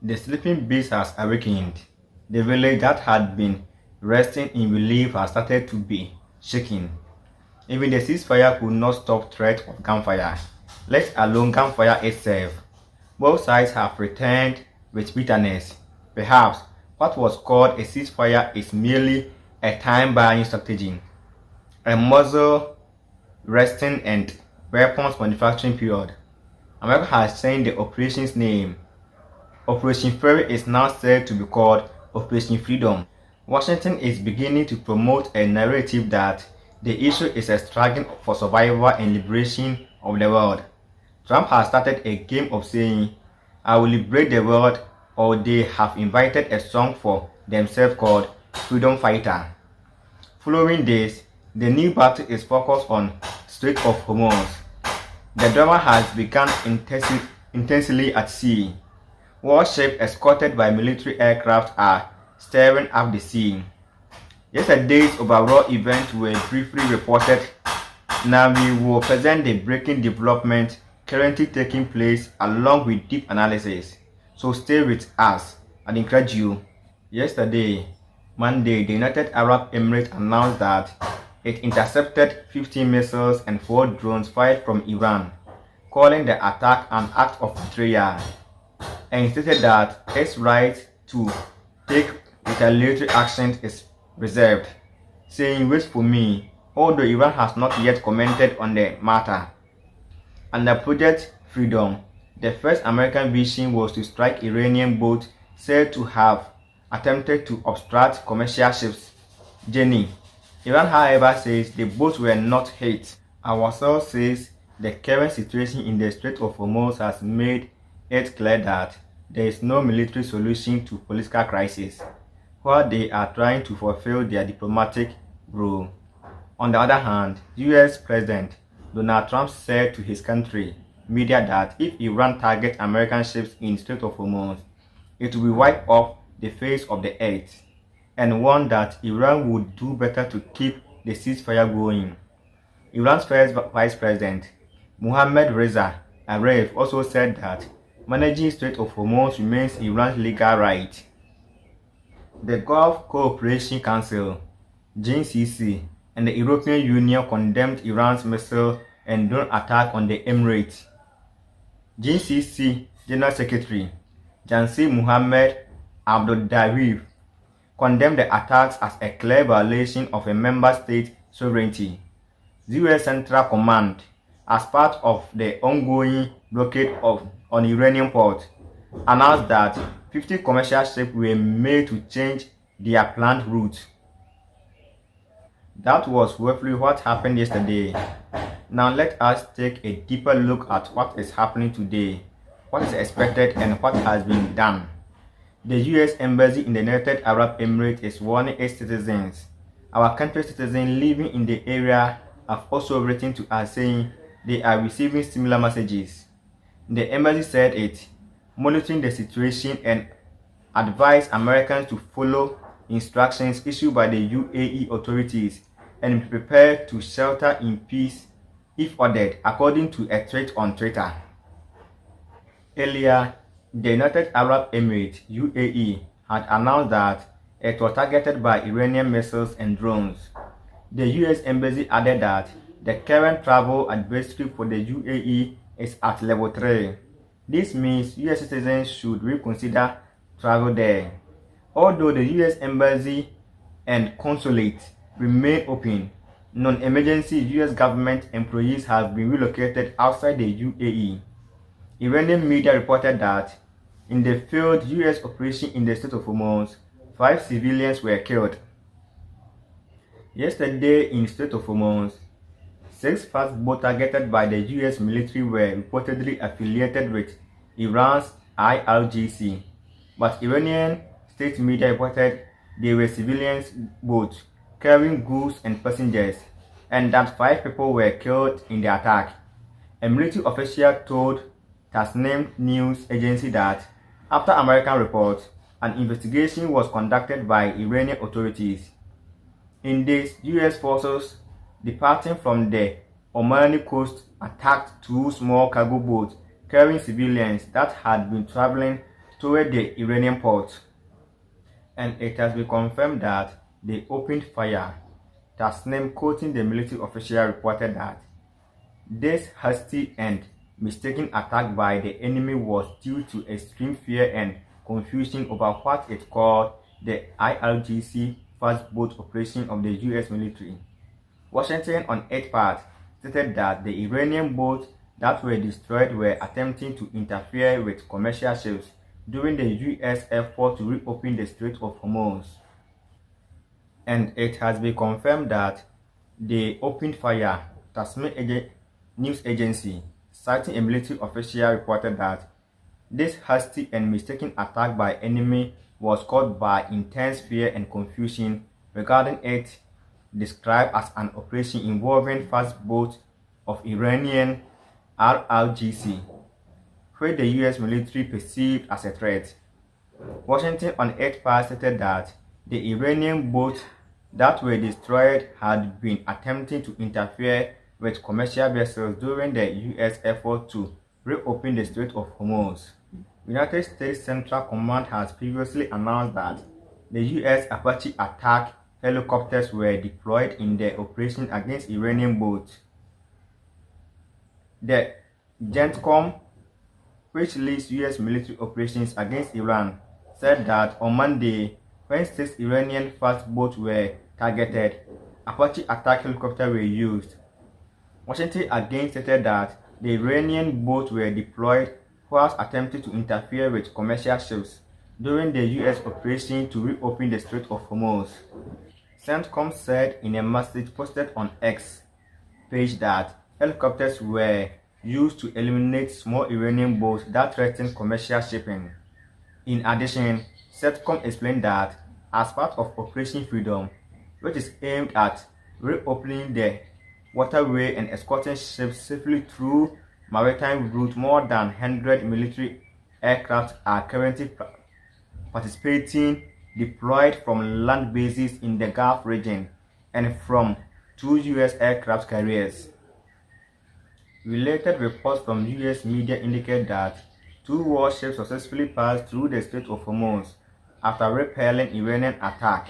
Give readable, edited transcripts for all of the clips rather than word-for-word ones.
The sleeping beast has awakened. The village that had been resting in relief has started to be shaken. Even the ceasefire could not stop threat of gunfire, let alone gunfire itself. Both sides have returned with bitterness. Perhaps what was called a ceasefire is merely a time-buying strategy, a muzzle resting and weapons manufacturing period. America has changed the operation's name. Operation Fury is now said to be called Operation Freedom. Washington is beginning to promote a narrative that the issue is a struggle for survival and liberation of the world. Trump has started a game of saying, "I will liberate the world," or they have invited a song for themselves called Freedom Fighter. Following this, the new battle is focused on Strait of Hormuz. The drama has begun intensely at sea. Warships escorted by military aircraft are stirring up the sea. Yesterday's overall events were briefly reported. Now we will present the breaking development currently taking place along with deep analysis. So stay with us and encourage you. Yesterday, Monday, the United Arab Emirates announced that it intercepted 15 missiles and 4 drones fired from Iran, calling the attack an act of betrayal, and stated that its right to take retaliatory action is reserved, saying, "Wait for me," although Iran has not yet commented on the matter. Under Project Freedom, the first American vision was to strike Iranian boats said to have attempted to obstruct commercial ships' journey. Iran, however, says the boats were not hit. Our source says the current situation in the Strait of Hormuz has made it clear that there is no military solution to political crisis, while they are trying to fulfill their diplomatic role. On the other hand, US President Donald Trump said to his country media that if Iran targets American ships in Strait of Hormuz, it will wipe off the face of the earth, and warned that Iran would do better to keep the ceasefire going. Iran's first Vice President, Mohammad Reza Aref, also said that managing Strait of Hormuz remains Iran's legal right. The Gulf Cooperation Council, GCC, and the European Union condemned Iran's missile and drone attack on the Emirates. GCC General Secretary Jansi Mohammed Abduldarif condemned the attacks as a clear violation of a member state sovereignty. The US Central Command, as part of the ongoing blockade on Iranian ports, announced that 50 commercial ships were made to change their planned route. That was roughly what happened yesterday. Now let us take a deeper look at what is happening today, what is expected, and what has been done. The US Embassy in the United Arab Emirates is warning its citizens. Our country's citizens living in the area have also written to us saying they are receiving similar messages. The embassy said it monitoring the situation and advised Americans to follow instructions issued by the UAE authorities and be prepared to shelter in peace if ordered, according to a tweet on Twitter. Earlier, the United Arab Emirates (UAE) had announced that it was targeted by Iranian missiles and drones. The US Embassy added that the current travel advisory for the UAE is at level 3. This means US citizens should reconsider travel there. Although the US Embassy and consulate remain open, non-emergency US government employees have been relocated outside the UAE. Iranian media reported that in the failed US operation in the Strait of Hormuz, 5 civilians were killed. Yesterday in Strait of Hormuz, 6 fast boats targeted by the US military were reportedly affiliated with Iran's IRGC, but Iranian state media reported they were civilian boats carrying goods and passengers, and that 5 people were killed in the attack. A military official told Tasnim news agency that after American reports, an investigation was conducted by Iranian authorities. In this, US forces departing from the Omani coast attacked 2 small cargo boats carrying civilians that had been traveling toward the Iranian port, and it has been confirmed that they opened fire. Tasnim, quoting the military official, reported that this hasty and mistaken attack by the enemy was due to extreme fear and confusion over what it called the IRGC fast boat operation of the US military. Washington, on its part, stated that the Iranian boats that were destroyed were attempting to interfere with commercial ships during the US effort to reopen the Strait of Hormuz. And it has been confirmed that they opened fire. Tasnim news agency, citing a military official, reported that this hasty and mistaken attack by enemy was caused by intense fear and confusion regarding it, described as an operation involving fast boats of Iranian RRGC, which the US military perceived as a threat. Washington, on its part, stated that the Iranian boats that were destroyed had been attempting to interfere with commercial vessels during the US effort to reopen the Strait of Hormuz. United States Central Command has previously announced that the US Apache attack helicopters were deployed in the operation against Iranian boats. The CENTCOM, which leads US military operations against Iran, said that on Monday, when 6 Iranian fast boats were targeted, Apache attack helicopters were used. Washington again stated that the Iranian boats were deployed whilst attempting to interfere with commercial ships during the US operation to reopen the Strait of Hormuz. CENTCOM said in a message posted on X page that helicopters were used to eliminate small Iranian boats that threatened commercial shipping. In addition, CENTCOM explained that as part of Operation Freedom, which is aimed at reopening the waterway and escorting ships safely through maritime routes, more than 100 military aircraft are currently participating, deployed from land bases in the Gulf region and from 2 US aircraft carriers. Related reports from US media indicate that 2 warships successfully passed through the Strait of Hormuz after repelling Iranian attack.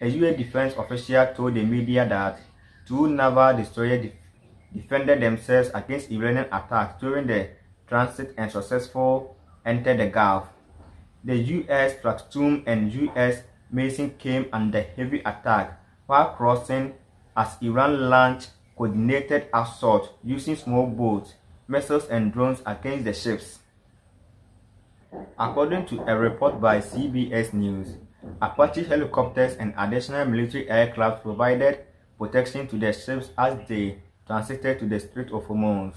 A US defense official told the media that 2 naval destroyers defended themselves against Iranian attacks during the transit and successfully entered the Gulf. The US Flagstone and US Mason came under heavy attack while crossing as Iran launched coordinated assault using small boats, missiles and drones against the ships. According to a report by CBS News, Apache helicopters and additional military aircraft provided protection to the ships as they transited to the Strait of Hormuz.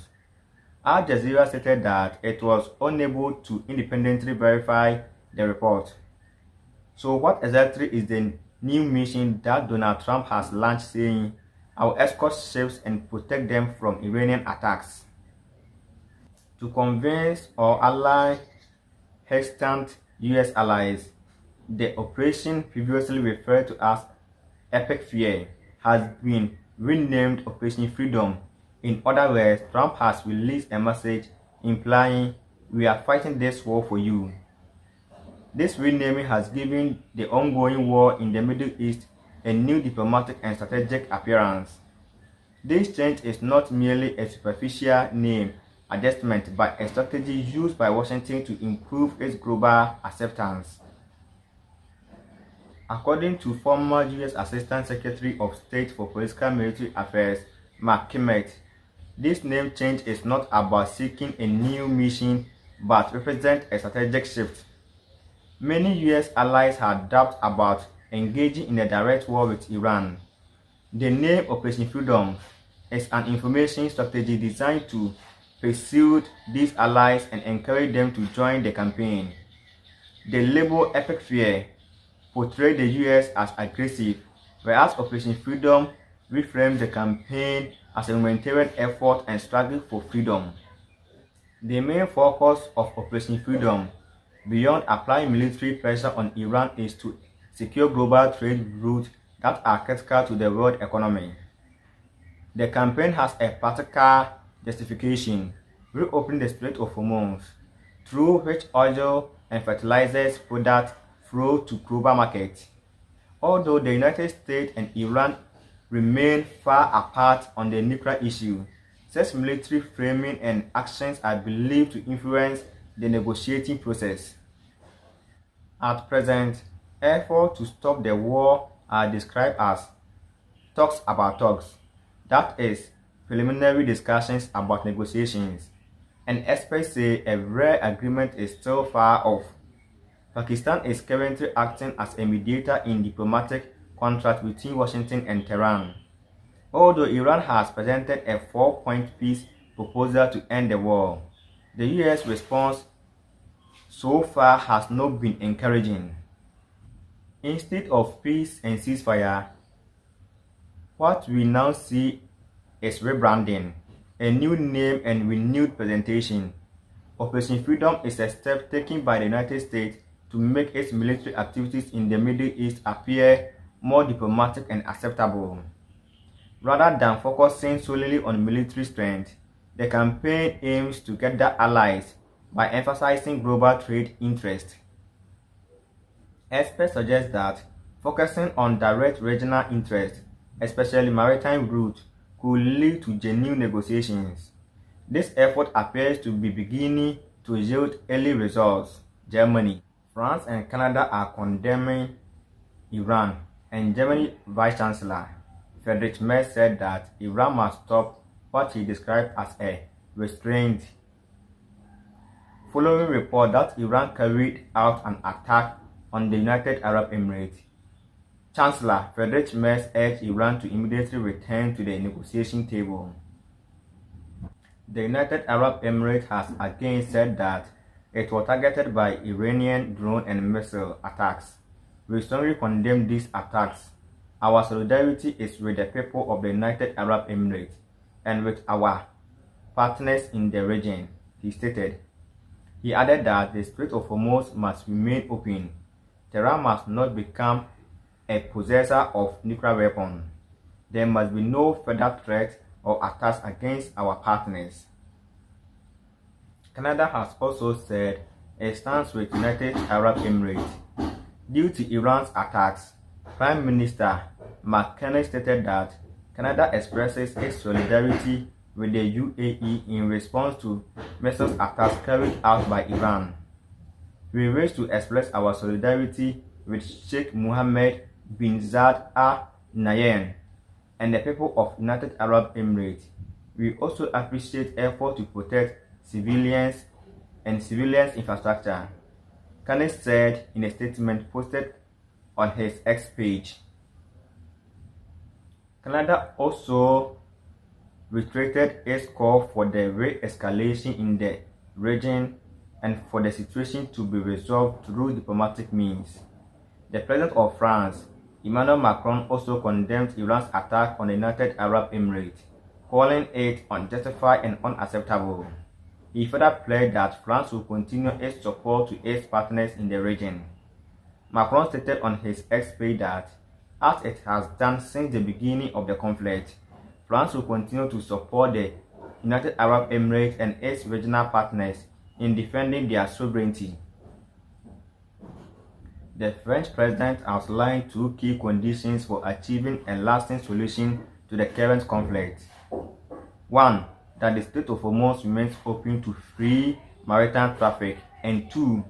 Al Jazeera stated that it was unable to independently verify the report. So what exactly is the new mission that Donald Trump has launched, saying, "I will escort ships and protect them from Iranian attacks"? To convince or ally hesitant US allies, the operation, previously referred to as Epic Fear, has been renamed Operation Freedom. In other words, Trump has released a message implying, "We are fighting this war for you." This renaming has given the ongoing war in the Middle East a new diplomatic and strategic appearance. This change is not merely a superficial name adjustment but a strategy used by Washington to improve its global acceptance. According to former US Assistant Secretary of State for Political Military Affairs, Mark Kimmett, this name change is not about seeking a new mission but represents a strategic shift. Many US allies had doubts about engaging in a direct war with Iran. The name Operation Freedom is an information strategy designed to persuade these allies and encourage them to join the campaign. The label Epic Fear portrayed the US as aggressive, whereas Operation Freedom reframed the campaign as a humanitarian effort and struggle for freedom. The main focus of Operation Freedom, beyond applying military pressure on Iran, is to secure global trade routes that are critical to the world economy. The campaign has a practical justification: reopening the Strait of Hormuz, through which oil and fertilizers products flow to global markets. Although the United States and Iran remain far apart on the nuclear issue, such military framing and actions are believed to influence the negotiating process. At present, efforts to stop the war are described as talks about talks, that is, preliminary discussions about negotiations, and experts say a real agreement is still far off. Pakistan is currently acting as a mediator in diplomatic contract between Washington and Tehran. Although Iran has presented a 4-point peace proposal to end the war, the US response so far has not been encouraging. Instead of peace and ceasefire, what we now see is rebranding, a new name and renewed presentation. Operation Freedom is a step taken by the United States to make its military activities in the Middle East appear more diplomatic and acceptable. Rather than focusing solely on military strength, the campaign aims to gather allies by emphasizing global trade interests. Experts suggest that focusing on direct regional interests, especially maritime routes, could lead to genuine negotiations. This effort appears to be beginning to yield early results. Germany, France and Canada are condemning Iran, and Germany Vice-Chancellor Friedrich Merz said that Iran must stop what he described as a restraint. Following report that Iran carried out an attack on the United Arab Emirates, Chancellor Friedrich Merz urged Iran to immediately return to the negotiation table. The United Arab Emirates has again said that it was targeted by Iranian drone and missile attacks. We strongly condemn these attacks. Our solidarity is with the people of the United Arab Emirates and with our partners in the region, he stated. He added that the Strait of Hormuz must remain open. Tehran must not become a possessor of nuclear weapons. There must be no further threats or attacks against our partners. Canada has also said it stands with United Arab Emirates. Due to Iran's attacks, Prime Minister Mark Carney stated that Canada expresses its solidarity with the UAE in response to missile attacks carried out by Iran. We wish to express our solidarity with Sheikh Mohammed bin Zayed Al Nahyan and the people of United Arab Emirates. We also appreciate efforts to protect civilians and civilians' infrastructure, Carney said in a statement posted on his X page. Canada also reiterated its call for the re-escalation in the region and for the situation to be resolved through diplomatic means. The President of France, Emmanuel Macron, also condemned Iran's attack on the United Arab Emirates, calling it unjustified and unacceptable. He further pledged that France will continue its support to its partners in the region. Macron stated on his X page that, as it has done since the beginning of the conflict, France will continue to support the United Arab Emirates and its regional partners in defending their sovereignty. The French president outlined two key conditions for achieving a lasting solution to the current conflict. 1. That the Strait of Hormuz remains open to free maritime traffic, and 2.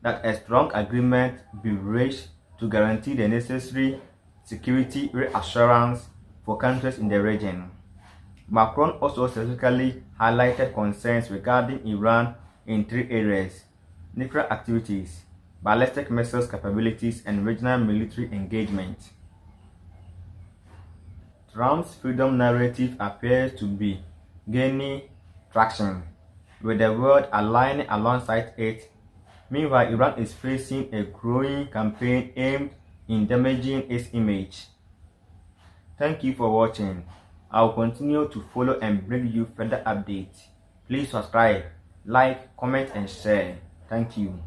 That a strong agreement be reached to guarantee the necessary security reassurance for countries in the region. Macron also specifically highlighted concerns regarding Iran in 3 areas: nuclear activities, ballistic missiles capabilities, and regional military engagement. Trump's freedom narrative appears to be gaining traction, with the world aligning alongside it. Meanwhile, Iran is facing a growing campaign aimed in damaging its image. Thank you for watching. I will continue to follow and bring you further updates. Please subscribe, like, comment, and share. Thank you.